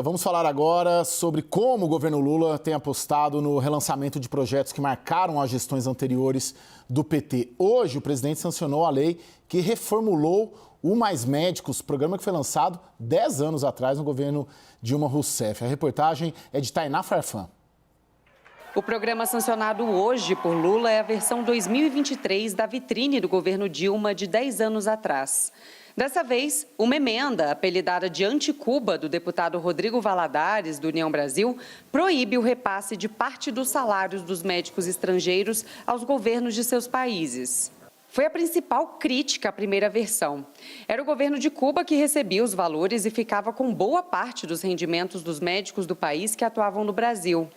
Vamos falar agora sobre como o governo Lula tem apostado no relançamento de projetos que marcaram as gestões anteriores do PT. Hoje, o presidente sancionou a lei que reformulou o Mais Médicos, programa que foi lançado 10 anos atrás no governo Dilma Rousseff. A reportagem é de Tainá Farfan. O programa sancionado hoje por Lula é a versão 2023 da vitrine do governo Dilma de 10 anos atrás. Dessa vez, uma emenda, apelidada de Anticuba, do deputado Rodrigo Valadares, do União Brasil, proíbe o repasse de parte dos salários dos médicos estrangeiros aos governos de seus países. Foi a principal crítica à primeira versão. Era o governo de Cuba que recebia os valores e ficava com boa parte dos rendimentos dos médicos do país que atuavam no Brasil.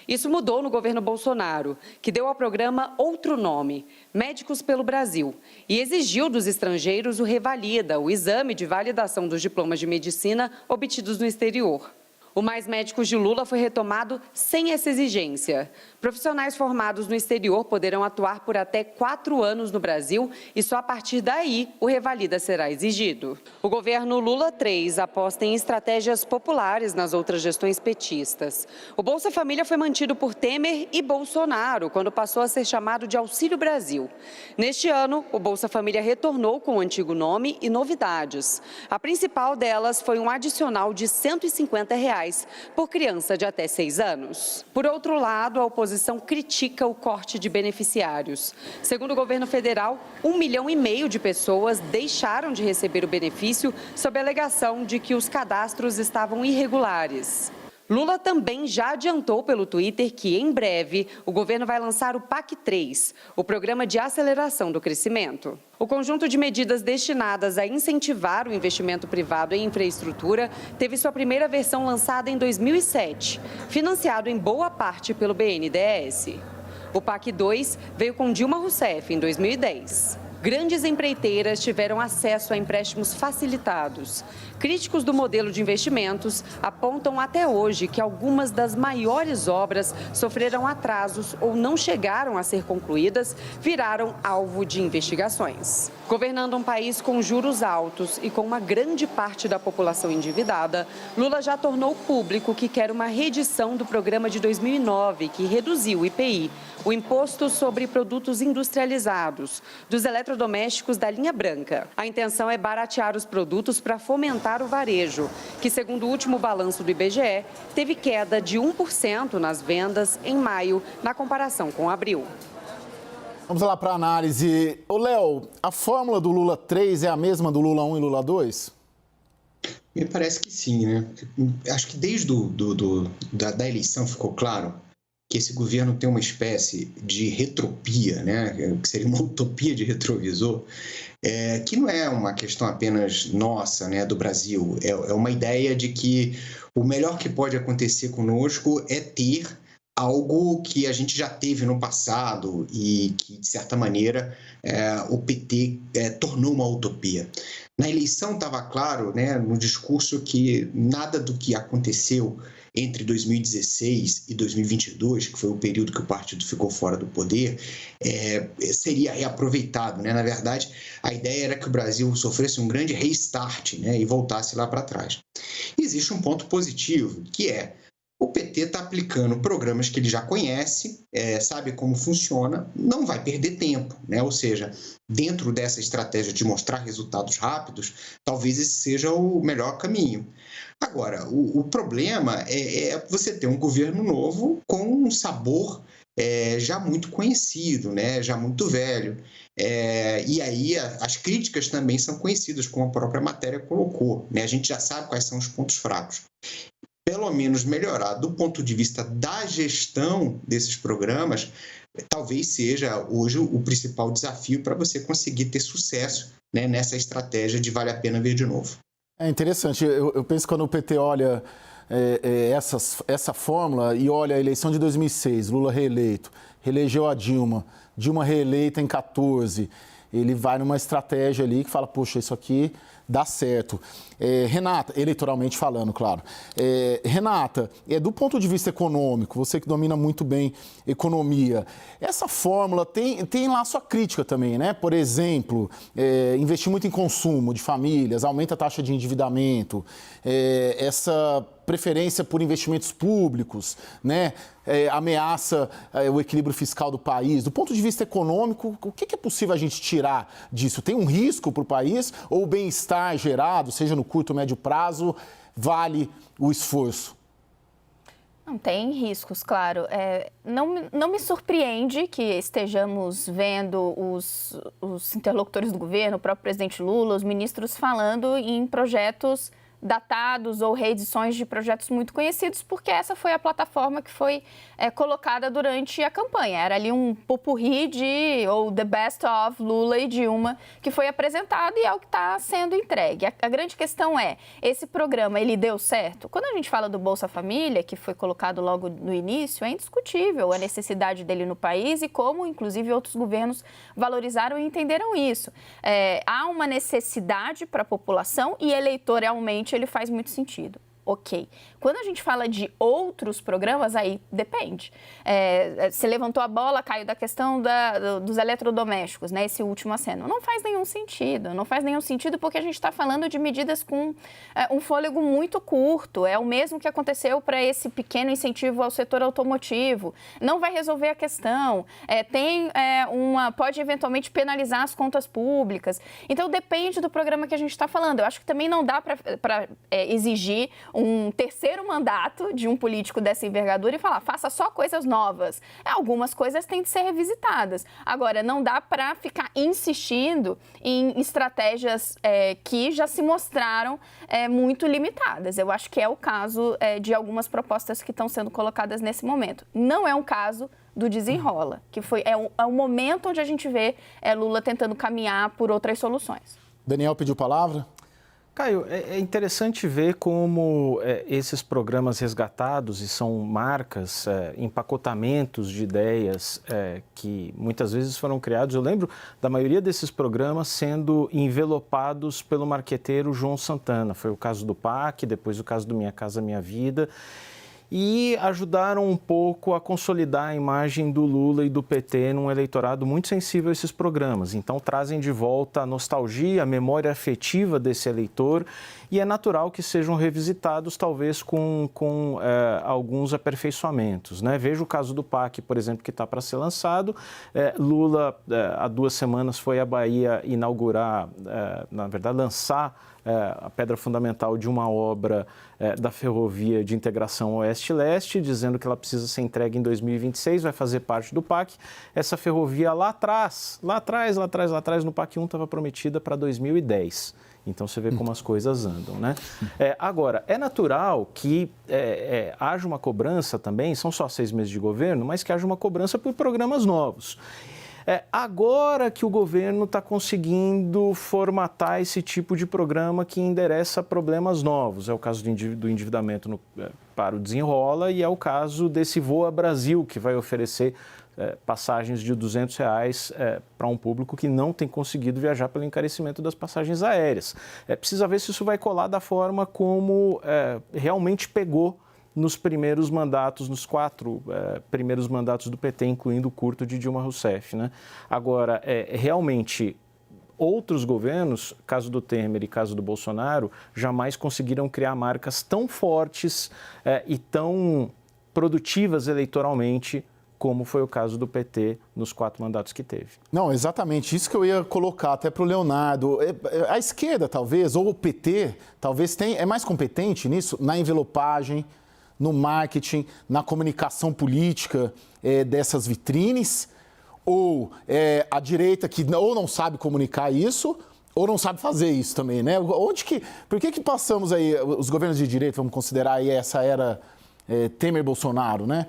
Isso mudou no governo Bolsonaro, que deu ao programa outro nome, Médicos pelo Brasil, e exigiu dos estrangeiros o Revalida, o exame de validação dos diplomas de medicina obtidos no exterior. O Mais Médicos de Lula foi retomado sem essa exigência. Profissionais formados no exterior poderão atuar por até 4 anos no Brasil e só a partir daí o Revalida será exigido. O governo Lula III aposta em estratégias populares nas outras gestões petistas. O Bolsa Família foi mantido por Temer e Bolsonaro, quando passou a ser chamado de Auxílio Brasil. Neste ano, o Bolsa Família retornou com o antigo nome e novidades. A principal delas foi um adicional de R$ 150 por criança de até 6 anos. Por outro lado, a oposição critica o corte de beneficiários. Segundo o governo federal, 1,5 milhão de pessoas deixaram de receber o benefício sob a alegação de que os cadastros estavam irregulares. Lula também já adiantou pelo Twitter que, em breve, o governo vai lançar o PAC 3, o Programa de Aceleração do Crescimento. O conjunto de medidas destinadas a incentivar o investimento privado em infraestrutura teve sua primeira versão lançada em 2007, financiado em boa parte pelo BNDES. O PAC 2 veio com Dilma Rousseff em 2010. Grandes empreiteiras tiveram acesso a empréstimos facilitados. Críticos do modelo de investimentos apontam até hoje que algumas das maiores obras sofreram atrasos ou não chegaram a ser concluídas, viraram alvo de investigações. Governando um país com juros altos e com uma grande parte da população endividada, Lula já tornou público que quer uma reedição do programa de 2009, que reduziu o IPI, o Imposto sobre Produtos Industrializados, dos eletrodomésticos da linha branca. A intenção é baratear os produtos para fomentar o varejo, que, segundo o último balanço do IBGE, teve queda de 1% nas vendas em maio, na comparação com abril. Vamos lá para a análise. Ô, Léo, a fórmula do Lula 3 é a mesma do Lula 1 e Lula 2? Me parece que sim, né? Acho que desde da eleição ficou claro que esse governo tem uma espécie de retropia, né? Que seria uma utopia de retrovisor, que não é uma questão apenas nossa, né, do Brasil. É uma ideia de que o melhor que pode acontecer conosco é ter algo que a gente já teve no passado e que, de certa maneira, o PT tornou uma utopia. Na eleição estava claro, né, no discurso, que nada do que aconteceu entre 2016 e 2022, que foi o período que o partido ficou fora do poder, seria reaproveitado, né? Na verdade, a ideia era que o Brasil sofresse um grande restart, né, e voltasse lá para trás. Existe um ponto positivo, que é o PT está aplicando programas que ele já conhece, sabe como funciona, não vai perder tempo, né? Ou seja, dentro dessa estratégia de mostrar resultados rápidos, talvez esse seja o melhor caminho. Agora, o problema é você ter um governo novo com um sabor já muito conhecido, né? Já muito velho. E aí as críticas também são conhecidas, como a própria matéria colocou, né? A gente já sabe quais são os pontos fracos. Pelo menos melhorar do ponto de vista da gestão desses programas, talvez seja hoje o principal desafio para você conseguir ter sucesso, né, nessa estratégia de vale a pena ver de novo. É interessante, eu penso que quando o PT olha essa fórmula e olha a eleição de 2006, Lula reeleito, reelegeu a Dilma reeleita em 14, ele vai numa estratégia ali que fala, poxa, isso aqui dar certo. Renata, eleitoralmente falando, claro. Renata, do ponto de vista econômico, você que domina muito bem economia, essa fórmula tem lá a sua crítica também, né? Por exemplo, investir muito em consumo de famílias, aumenta a taxa de endividamento, essa preferência por investimentos públicos, né? Ameaça o equilíbrio fiscal do país. Do ponto de vista econômico, o que é possível a gente tirar disso? Tem um risco para o país ou o bem-estar gerado, seja no curto ou médio prazo, vale o esforço? Não, tem riscos, claro. Não me surpreende que estejamos vendo os interlocutores do governo, o próprio presidente Lula, os ministros falando em projetos datados ou reedições de projetos muito conhecidos, porque essa foi a plataforma que foi colocada durante a campanha. Era ali um popurrí ou The Best of Lula e Dilma que foi apresentado e é o que está sendo entregue. A grande questão esse programa, ele deu certo? Quando a gente fala do Bolsa Família, que foi colocado logo no início, é indiscutível a necessidade dele no país e como, inclusive, outros governos valorizaram e entenderam isso. Há uma necessidade para a população e eleitoralmente ele faz muito sentido. Ok. Quando a gente fala de outros programas, aí depende. Você levantou a bola, Caio, da questão dos eletrodomésticos, né? Esse último aceno. Não faz nenhum sentido. Não faz nenhum sentido porque a gente está falando de medidas com um fôlego muito curto. É o mesmo que aconteceu para esse pequeno incentivo ao setor automotivo. Não vai resolver a questão. Pode eventualmente penalizar as contas públicas. Então, depende do programa que a gente está falando. Eu acho que também não dá para exigir um terceiro mandato de um político dessa envergadura e falar, faça só coisas novas. Algumas coisas têm de ser revisitadas. Agora, não dá para ficar insistindo em estratégias que já se mostraram muito limitadas. Eu acho que é o caso de algumas propostas que estão sendo colocadas nesse momento. Não é um caso do desenrola, que é o momento onde a gente vê Lula tentando caminhar por outras soluções. Daniel pediu palavra? Caio, é interessante ver como esses programas resgatados e são marcas, empacotamentos de ideias que muitas vezes foram criados. Eu lembro da maioria desses programas sendo envelopados pelo marqueteiro João Santana. Foi o caso do PAC, depois o caso do Minha Casa Minha Vida. E ajudaram um pouco a consolidar a imagem do Lula e do PT num eleitorado muito sensível a esses programas. Então, trazem de volta a nostalgia, a memória afetiva desse eleitor e é natural que sejam revisitados, talvez com alguns aperfeiçoamentos, né? Veja o caso do PAC, por exemplo, que está para ser lançado. Lula, há 2 semanas, foi à Bahia inaugurar, na verdade, lançar a pedra fundamental de uma obra da ferrovia de integração Oeste-Leste, dizendo que ela precisa ser entregue em 2026, vai fazer parte do PAC. Essa ferrovia lá atrás, no PAC 1 estava prometida para 2010. Então, você vê como as coisas andam, né? Agora, é natural que haja uma cobrança também, são só 6 meses de governo, mas que haja uma cobrança por programas novos. Agora que o governo está conseguindo formatar esse tipo de programa que endereça problemas novos. É o caso do endividamento para o Desenrola e é o caso desse Voa Brasil, que vai oferecer passagens de R$200 para um público que não tem conseguido viajar pelo encarecimento das passagens aéreas. Precisa ver se isso vai colar da forma como realmente pegou nos primeiros mandatos, nos 4 primeiros mandatos do PT, incluindo o curto de Dilma Rousseff, né? Agora, realmente, outros governos, caso do Temer e caso do Bolsonaro, jamais conseguiram criar marcas tão fortes e tão produtivas eleitoralmente como foi o caso do PT nos 4 mandatos que teve. Não, exatamente. Isso que eu ia colocar até para o Leonardo. A esquerda, talvez, ou o PT, talvez é mais competente nisso, na envelopagem, no marketing, na comunicação política dessas vitrines, ou a direita que ou não sabe comunicar isso, ou não sabe fazer isso também, né? Por que passamos aí, os governos de direita, vamos considerar aí essa era Temer-Bolsonaro, né?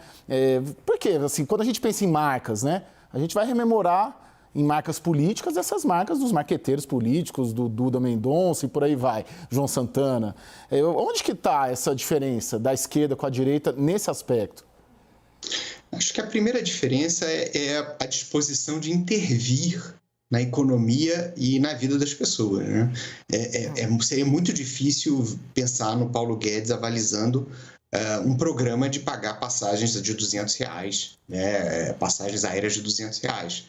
Porque, assim, quando a gente pensa em marcas, né? A gente vai rememorar em marcas políticas, essas marcas dos marqueteiros políticos, do Duda Mendonça e por aí vai, João Santana. Onde que está essa diferença da esquerda com a direita nesse aspecto? Acho que a primeira diferença é a disposição de intervir na economia e na vida das pessoas, né? Seria muito difícil pensar no Paulo Guedes avalizando um programa de pagar passagens de R$200, né? Passagens aéreas de R$200.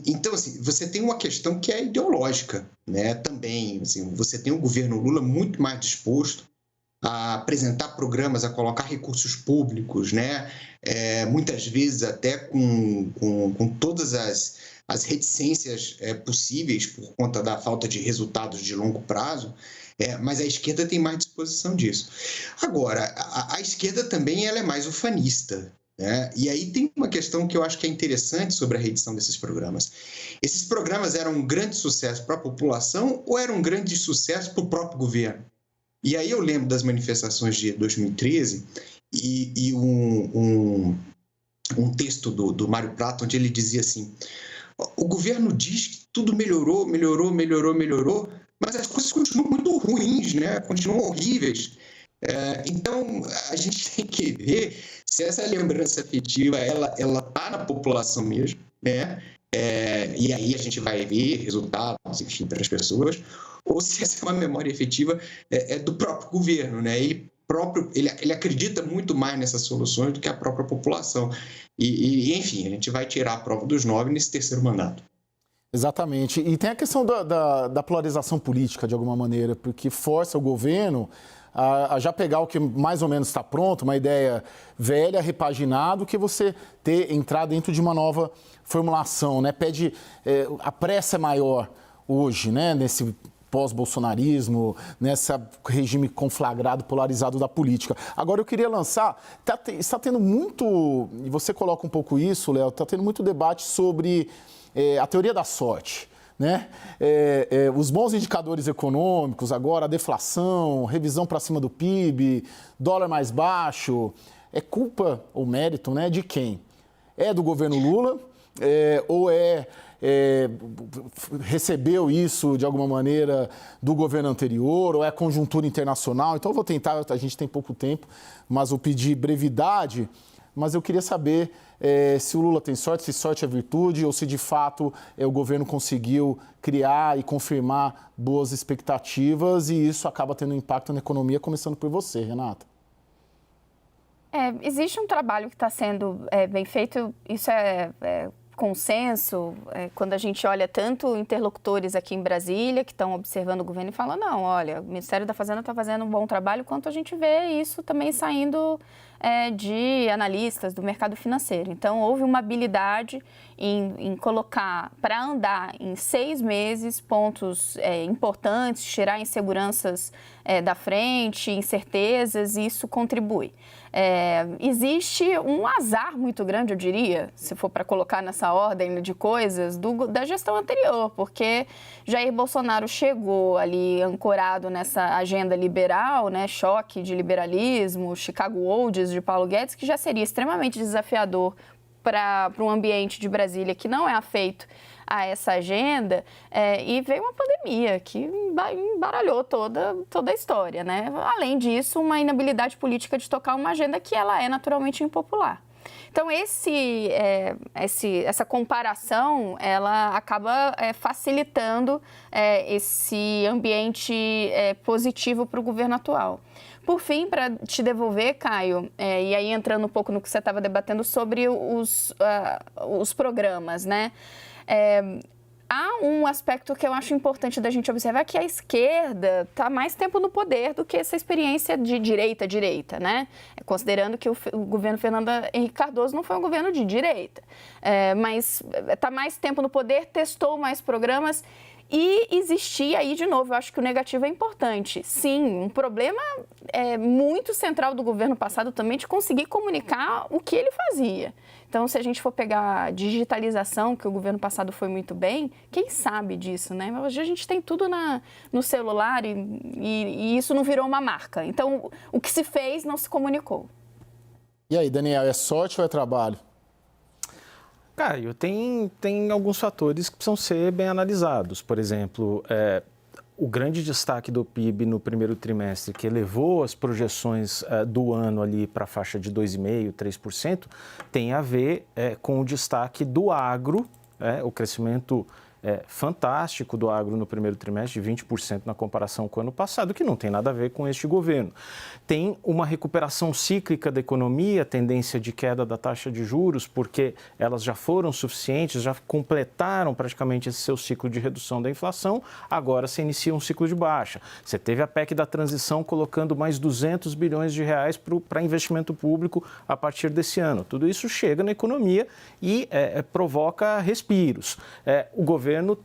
Então, assim, você tem uma questão que é ideológica, né? Também, assim, você tem o governo Lula muito mais disposto a apresentar programas, a colocar recursos públicos, né? Muitas vezes até com todas as reticências possíveis por conta da falta de resultados de longo prazo, mas a esquerda tem mais disposição disso. Agora, a esquerda também ela é mais ufanista, né? E aí tem uma questão que eu acho que é interessante sobre a reedição desses programas. Esses programas eram um grande sucesso para a população ou eram um grande sucesso para o próprio governo? E aí eu lembro das manifestações de 2013 e um texto do Mário Prata, onde ele dizia assim: o governo diz que tudo melhorou, mas as coisas continuam muito ruins, né? Continuam horríveis. Então, a gente tem que ver se essa lembrança afetiva ela está na população mesmo, né? E aí a gente vai ver resultados, enfim, para as pessoas, ou se essa é uma memória efetiva do próprio governo, né? Ele acredita muito mais nessas soluções do que a própria população. E enfim, a gente vai tirar a prova dos 9 nesse terceiro mandato. Exatamente. E tem a questão da polarização política, de alguma maneira, porque força o governo a já pegar o que mais ou menos está pronto, uma ideia velha, repaginado, que você entrar dentro de uma nova formulação, né? A pressa é maior hoje, né? Nesse pós-bolsonarismo, nesse regime conflagrado, polarizado da política. Agora eu queria lançar, está tendo muito, e você coloca um pouco isso, Léo, está tendo muito debate sobre a teoria da sorte, né? Os bons indicadores econômicos agora, a deflação, revisão para cima do PIB, dólar mais baixo, é culpa ou mérito, né, de quem? É do governo Lula ou recebeu isso de alguma maneira do governo anterior, ou é conjuntura internacional? Então eu vou tentar, a gente tem pouco tempo, mas vou pedir brevidade, mas eu queria saber se o Lula tem sorte, se sorte é virtude, ou se de fato o governo conseguiu criar e confirmar boas expectativas e isso acaba tendo impacto na economia, começando por você, Renata. Existe um trabalho que está sendo bem feito, isso é consenso, quando a gente olha tanto interlocutores aqui em Brasília que estão observando o governo e falam, não, olha, o Ministério da Fazenda está fazendo um bom trabalho, quanto a gente vê isso também saindo de analistas do mercado financeiro. Então, houve uma habilidade em colocar para andar em 6 meses pontos importantes, tirar inseguranças da frente, incertezas, e isso contribui. Existe um azar muito grande, eu diria, se for para colocar nessa ordem de coisas, da gestão anterior, porque Jair Bolsonaro chegou ali ancorado nessa agenda liberal, né, choque de liberalismo, Chicago Olds de Paulo Guedes, que já seria extremamente desafiador para um ambiente de Brasília que não é afeito a essa agenda, e veio uma pandemia que embaralhou toda a história, né? Além disso, uma inabilidade política de tocar uma agenda que ela é naturalmente impopular. Então, essa comparação, ela acaba facilitando esse ambiente positivo para o governo atual. Por fim, para te devolver, Caio, e aí entrando um pouco no que você estava debatendo sobre os programas, né? Há um aspecto que eu acho importante da gente observar, que a esquerda está mais tempo no poder do que essa experiência de direita, né? Considerando que o governo Fernando Henrique Cardoso não foi um governo de direita, mas está mais tempo no poder, testou mais programas. E existia aí, de novo, eu acho que o negativo é importante. Sim, um problema muito central do governo passado também de conseguir comunicar o que ele fazia. Então, se a gente for pegar a digitalização, que o governo passado foi muito bem, quem sabe disso, né? Hoje a gente tem tudo no celular e isso não virou uma marca. Então, o que se fez não se comunicou. E aí, Daniel, é sorte ou é trabalho? Caio, tem alguns fatores que precisam ser bem analisados. Por exemplo, o grande destaque do PIB no primeiro trimestre, que elevou as projeções do ano ali para a faixa de 2,5%, 3%, tem a ver com o destaque do agro, o crescimento fantástico do agro no primeiro trimestre, de 20% na comparação com o ano passado, que não tem nada a ver com este governo. Tem uma recuperação cíclica da economia, tendência de queda da taxa de juros, porque elas já foram suficientes, já completaram praticamente esse seu ciclo de redução da inflação, agora se inicia um ciclo de baixa. Você teve a PEC da transição colocando mais 200 bilhões de reais para investimento público a partir desse ano. Tudo isso chega na economia e provoca respiros. O governo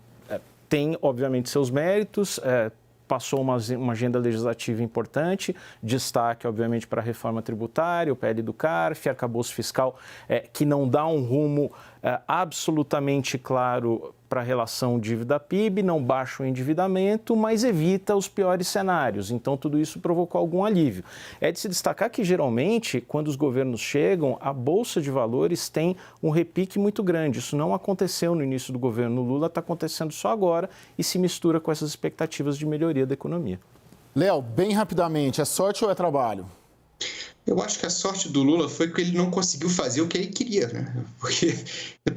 tem, obviamente, seus méritos, passou uma agenda legislativa importante, destaque, obviamente, para a reforma tributária, o PL do CARF, arcabouço fiscal, que não dá um rumo absolutamente claro para a relação dívida-PIB, não baixa o endividamento, mas evita os piores cenários. Então, tudo isso provocou algum alívio. É de se destacar que, geralmente, quando os governos chegam, a Bolsa de Valores tem um repique muito grande. Isso não aconteceu no início do governo Lula, está acontecendo só agora e se mistura com essas expectativas de melhoria da economia. Léo, bem rapidamente, é sorte ou é trabalho? Eu acho que a sorte do Lula foi que ele não conseguiu fazer o que ele queria, né? Porque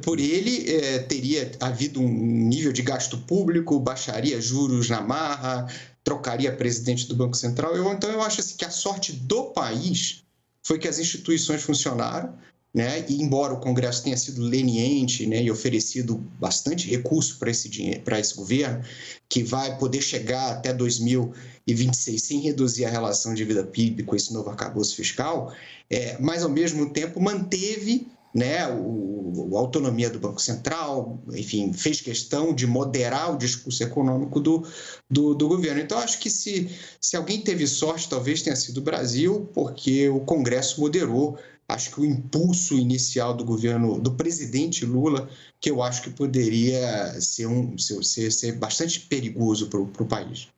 por ele teria havido um nível de gasto público, baixaria juros na marra, trocaria presidente do Banco Central. Então eu acho assim, que a sorte do país foi que as instituições funcionaram, né? E embora o Congresso tenha sido leniente, né, e oferecido bastante recurso para esse governo, que vai poder chegar até 2026 sem reduzir a relação dívida-PIB com esse novo arcabouço fiscal, mas ao mesmo tempo manteve, né, a autonomia do Banco Central, enfim, fez questão de moderar o discurso econômico do governo. Então, acho que se alguém teve sorte, talvez tenha sido o Brasil, porque o Congresso moderou. Acho que o impulso inicial do governo, do presidente Lula, que eu acho que poderia ser bastante perigoso para o país.